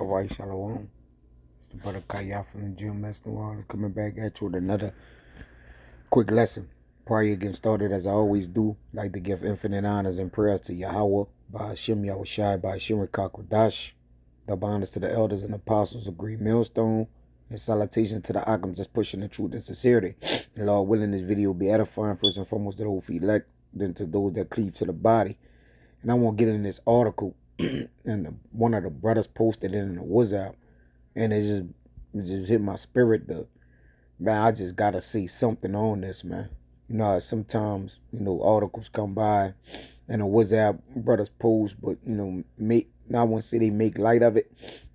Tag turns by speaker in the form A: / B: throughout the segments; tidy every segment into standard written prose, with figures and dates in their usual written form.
A: Alright, Shalom. It's the brother Kaya from the Gym Master World coming back at you with another quick lesson. Prior to getting started, as I always do, like to give infinite honors and prayers to Yahweh, by Hashem Yahushai, by Hashem Rakakwadash, double honors to the elders and apostles of Great Millstone, and salutations to the Akams that's pushing the truth and sincerity. And Lord willing, this video will be edifying first and foremost to those who elect, then to those that cleave to the body. And I want to get in this article, and one of the brothers posted it in the WhatsApp, and it just hit my spirit. Man, I just gotta say something on this, man. You know, sometimes articles come by, and the WhatsApp brothers post, but I won't say they make light of it,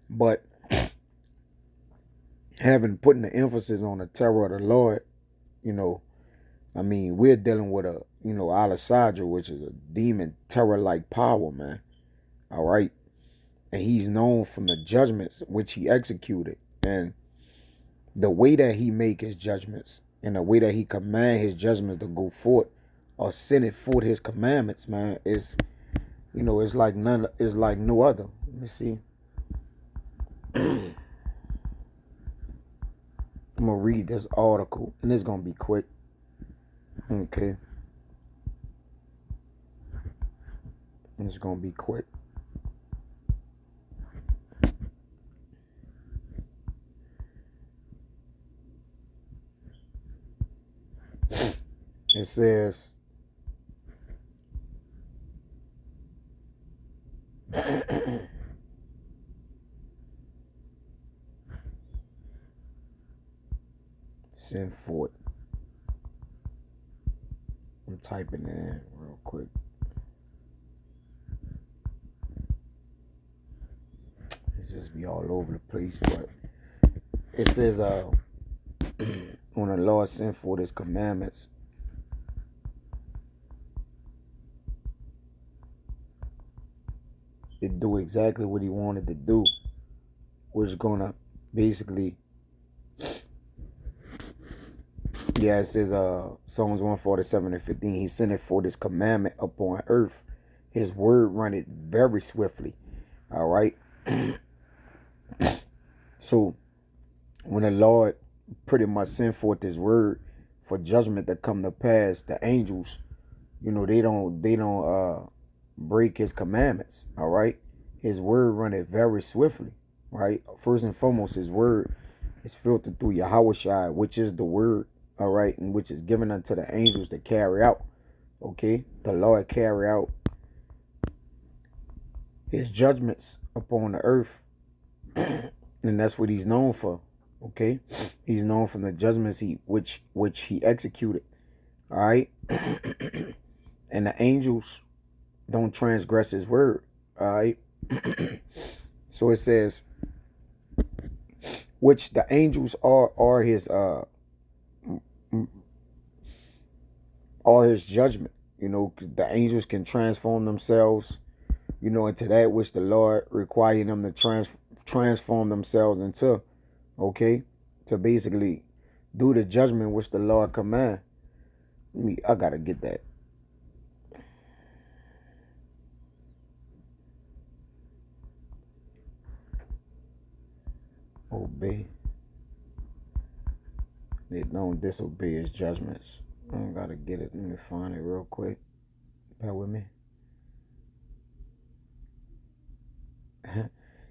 A: but putting the emphasis on the terror of the Lord. I mean, we're dealing with a Al-Sadra, which is a demon terror-like power, man. All right, and he's known from the judgments which he executed, and the way that he make his judgments and the way that he command his judgments to go forth or send it forth his commandments, man, it's it's like no other. Let me see. I'm gonna read this article, and it's gonna be quick. Okay, it's gonna be quick. It says, send forth. I'm typing it in real quick. It's just be all over the place, but it says, when the Lord sent forth his commandments, it do exactly what he wanted to do, which is gonna basically, it says Psalms 147:15, he sent it forth his commandment upon earth, his word run it very swiftly. All right. So when the Lord pretty much sent forth his word for judgment to come to pass, the angels, they don't break his commandments. All right, his word run it very swiftly. Right, first and foremost, his word is filtered through Yahushai, which is the word. All right, and which is given unto the angels to carry out. Okay, the Lord carry out his judgments upon the earth, and that's what he's known for. Okay, he's known from the judgments which he executed. All right, and the angels don't transgress his word. All right. So it says, which the angels are his judgment. The angels can transform themselves, into that which the Lord required them to transform themselves into. Okay, to basically do the judgment which the Lord command. I gotta get that. Obey. They don't disobey his judgments. I gotta get it. Let me find it real quick. Bear with me.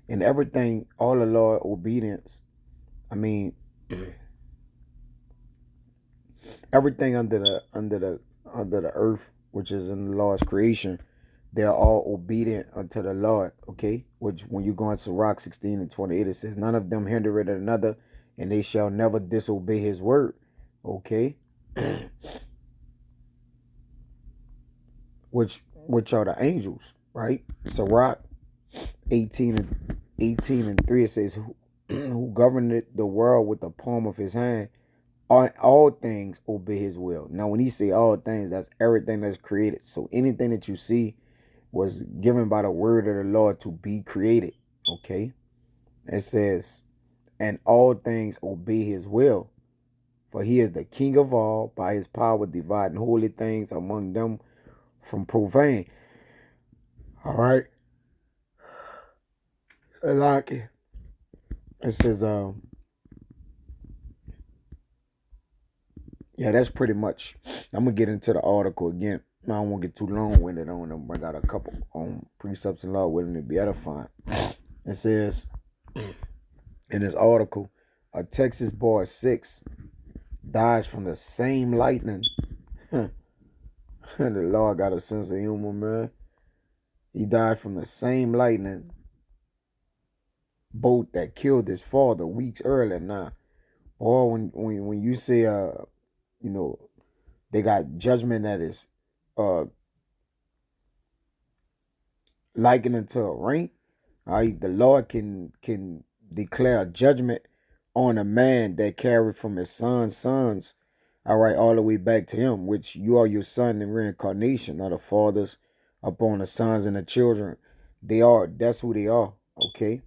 A: And everything, all the Lord obedience. I mean, everything under the earth, which is in the Lord's creation, they're all obedient unto the Lord. Okay, which when you go into Sirach 16:28, it says, none of them hinder it another, and they shall never disobey his word. Okay. which are the angels, right? Sirach 18:3, it says, who governed the world with the palm of his hand, all things obey his will. Now when he say all things, that's everything that's created. So anything that you see was given by the word of the Lord to be created. Okay, it says, and all things obey his will, for he is the king of all, by his power dividing holy things among them from profane. All right, I like it. It says, yeah, that's pretty much. I'm gonna get into the article again. I don't want to get too long-winded on them. I got a couple precepts in law willing to be edifying. It says in this article, a Texas boy 6 dies from the same lightning. The Lord got a sense of humor, man. He died from the same lightning bolt that killed his father weeks earlier. Now, or when you say you know, they got judgment that is uh likened to a rain. All right, the Lord can declare judgment on a man that carried from his sons, all right, all the way back to him, which you are your son in reincarnation, are the fathers upon the sons and the children. That's who they are, okay?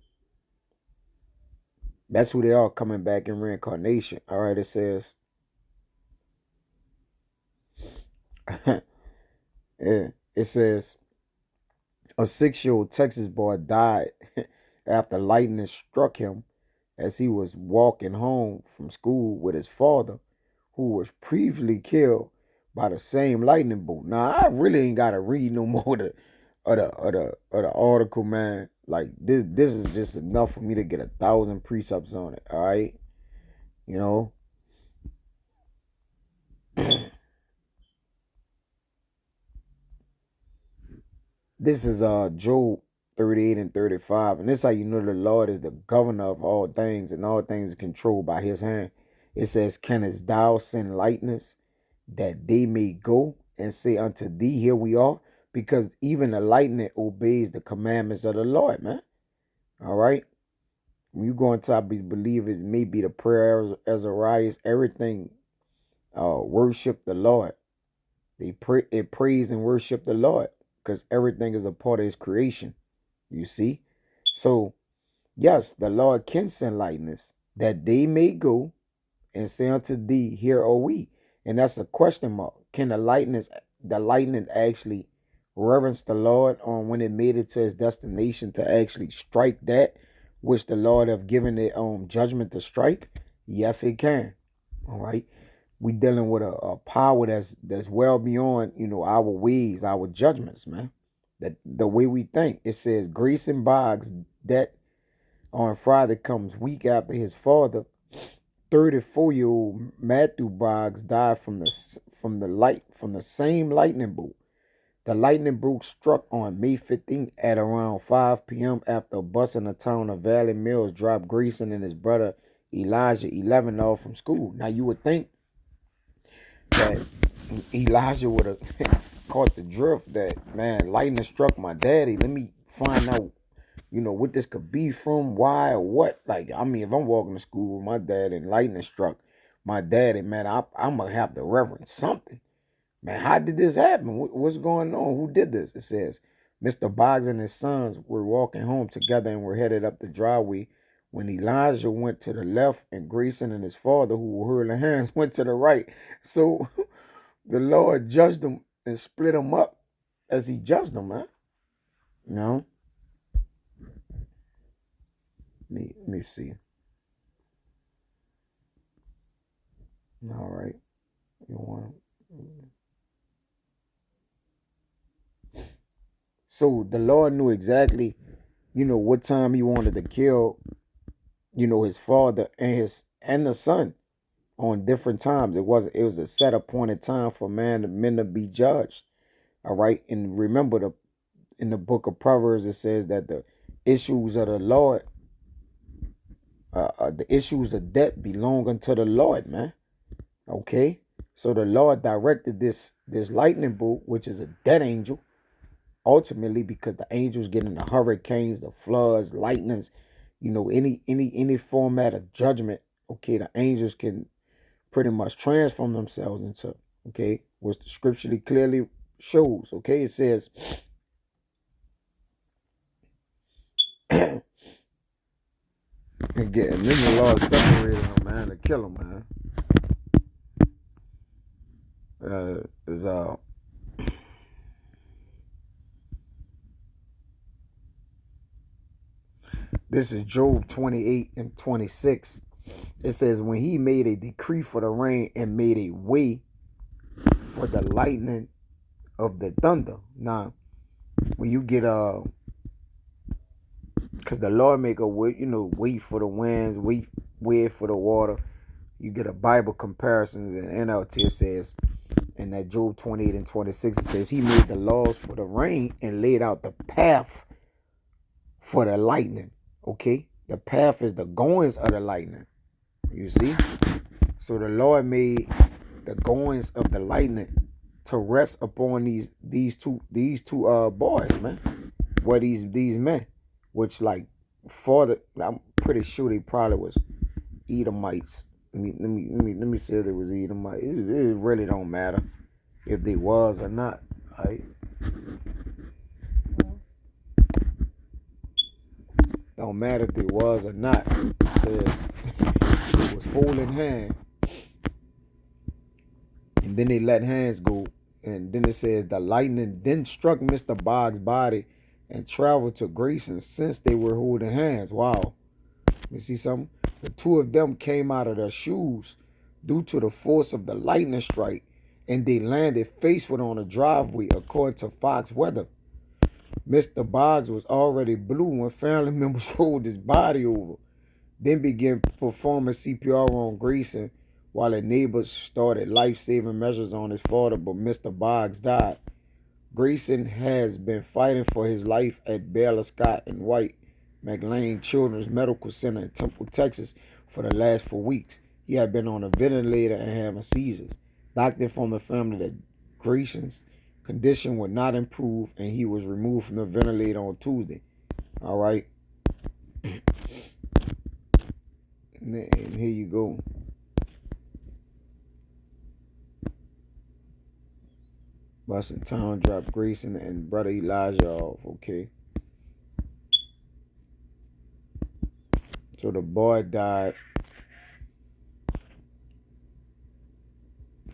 A: That's who they are coming back in reincarnation. All right, it says, yeah, it says, a 6-year-old Texas boy died after lightning struck him as he was walking home from school with his father, who was previously killed by the same lightning bolt. Now I really ain't gotta read no more of the article, man. Like this is just enough for me to get 1,000 precepts on it. All right, you know. This is Job 38 and 35, and this is how you know the Lord is the governor of all things, and all things is controlled by His hand. It says, "Canst thou send lightnings that they may go and say unto thee, Here we are?" Because even the lightning obeys the commandments of the Lord, man. All right. When you go into, I believe it may be the prayer of Azarias, everything worship the Lord. It praise and worship the Lord because everything is a part of His creation. You see? So, yes, the Lord can send lightnings that they may go and say unto thee, Here are we. And that's a question mark. Can the lightning actually reverence the Lord on when it made it to its destination to actually strike that which the Lord have given it judgment to strike? Yes, it can. All right. We dealing with a power that's well beyond, our ways, our judgments, man. That the way we think. It says Grayson Boggs, that on Friday comes week after his father, 34-year-old Matthew Boggs, died from the same lightning bolt. The lightning bolt struck on May 15th at around 5 p.m. after a bus in the town of Valley Mills dropped Grayson and his brother Elijah 11 off from school. Now you would think that Elijah would have caught the drift that, man, lightning struck my daddy. Let me find out, what this could be from, why, or what. Like, I mean, if I'm walking to school with my dad and lightning struck my daddy, man, I'm going to have to reverence something. Man, how did this happen? What's going on? Who did this? It says, Mr. Boggs and his sons were walking home together and were headed up the driveway when Elijah went to the left and Grayson and his father, who were hurling hands, went to the right. So the Lord judged them and split them up as He judged them, man. You know? Let me see. All right. You want. So the Lord knew exactly, what time He wanted to kill, his father and the son on different times. It was a set appointed time for men to be judged. All right. And remember, in the book of Proverbs, it says that the issues of the Lord, the issues of debt belong unto the Lord, man. Okay. So the Lord directed this lightning bolt, which is a dead angel, ultimately because the angels get in the hurricanes, the floods, lightnings, any format of judgment. Okay, the angels can pretty much transform themselves into, okay, which the scripturally clearly shows. Okay, it says again, and then the Lord separated them, man, to kill them, man. Is This is Job 28 and 26. It says, when he made a decree for the rain and made a way for the lightning of the thunder. Now, when you get because the Lord make a way, wait for the winds, wait for the water. You get a Bible comparisons in NLT. It says in that Job 28 and 26, it says he made the laws for the rain and laid out the path for the lightning. Okay, the path is the goings of the lightning. You see, so the Lord made the goings of the lightning to rest upon these two boys, man. Well, these men, which like I'm pretty sure they probably was Edomites. Let me say if they was Edomites. It really don't matter if they was or not. Right? Don't matter if they was or not. It says it was holding hand, and then they let hands go, and then it says the lightning then struck Mr. Boggs' body and traveled to Grayson since they were holding hands. Wow. You see something? The two of them came out of their shoes due to the force of the lightning strike, and they landed faceward on a driveway, according to Fox Weather. Mr. Boggs was already blue when family members rolled his body over, then began performing CPR on Grayson while the neighbors started life-saving measures on his father, but Mr. Boggs died. Grayson has been fighting for his life at Baylor Scott and White McLean Children's Medical Center in Temple, Texas for the last 4 weeks. He had been on a ventilator and having seizures. Doctor informed the family that Grayson's condition would not improve and he was removed from the ventilator on Tuesday. All right. And here you go. Boston Town dropped Grayson and brother Elijah off. Okay. So the boy died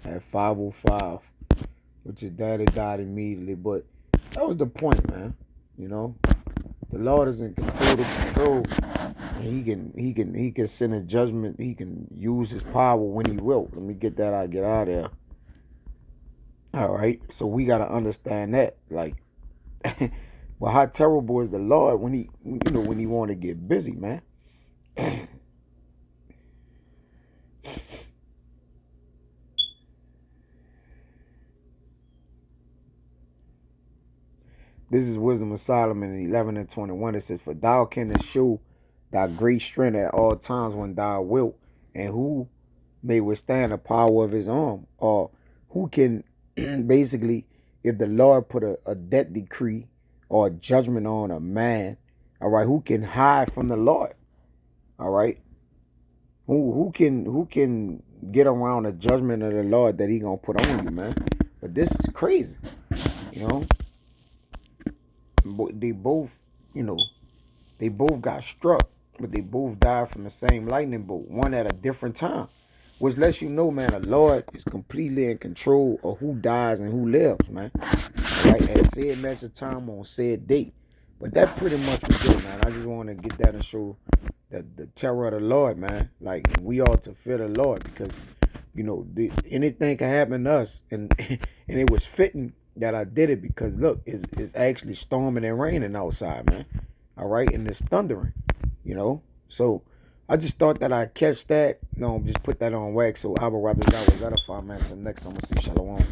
A: at 5:05, which his daddy died immediately. But that was the point, man. The Lord is in total control, and he can send a judgment. He can use his power when he will. Let me get that out. Get out of there. All right. So we gotta understand that, like, well, how terrible is the Lord when he want to get busy, man. This is Wisdom of Solomon 11 and 21. It says, for thou canst show thy great strength at all times when thou wilt, and who may withstand the power of his arm? Or who can, basically, if the Lord put a death decree or a judgment on a man, all right, who can hide from the Lord? All right. Who can get around the judgment of the Lord that he gonna put on you, man? But this is crazy. They both, they both got struck, but they both died from the same lightning bolt, one at a different time. Which lets you know, man, the Lord is completely in control of who dies and who lives, man. Right? At said measured time on said date. But that pretty much was it, man. I just want to get that and show the terror of the Lord, man. Like, we ought to fear the Lord because, anything can happen to us. And it was fitting that I did it because, look, it's actually storming and raining outside, man. All right? And it's thundering, So I just thought that I'd catch that. No, just put that on wax so Abba Rather God was edify, man. Till next time, we'll see. Shalom.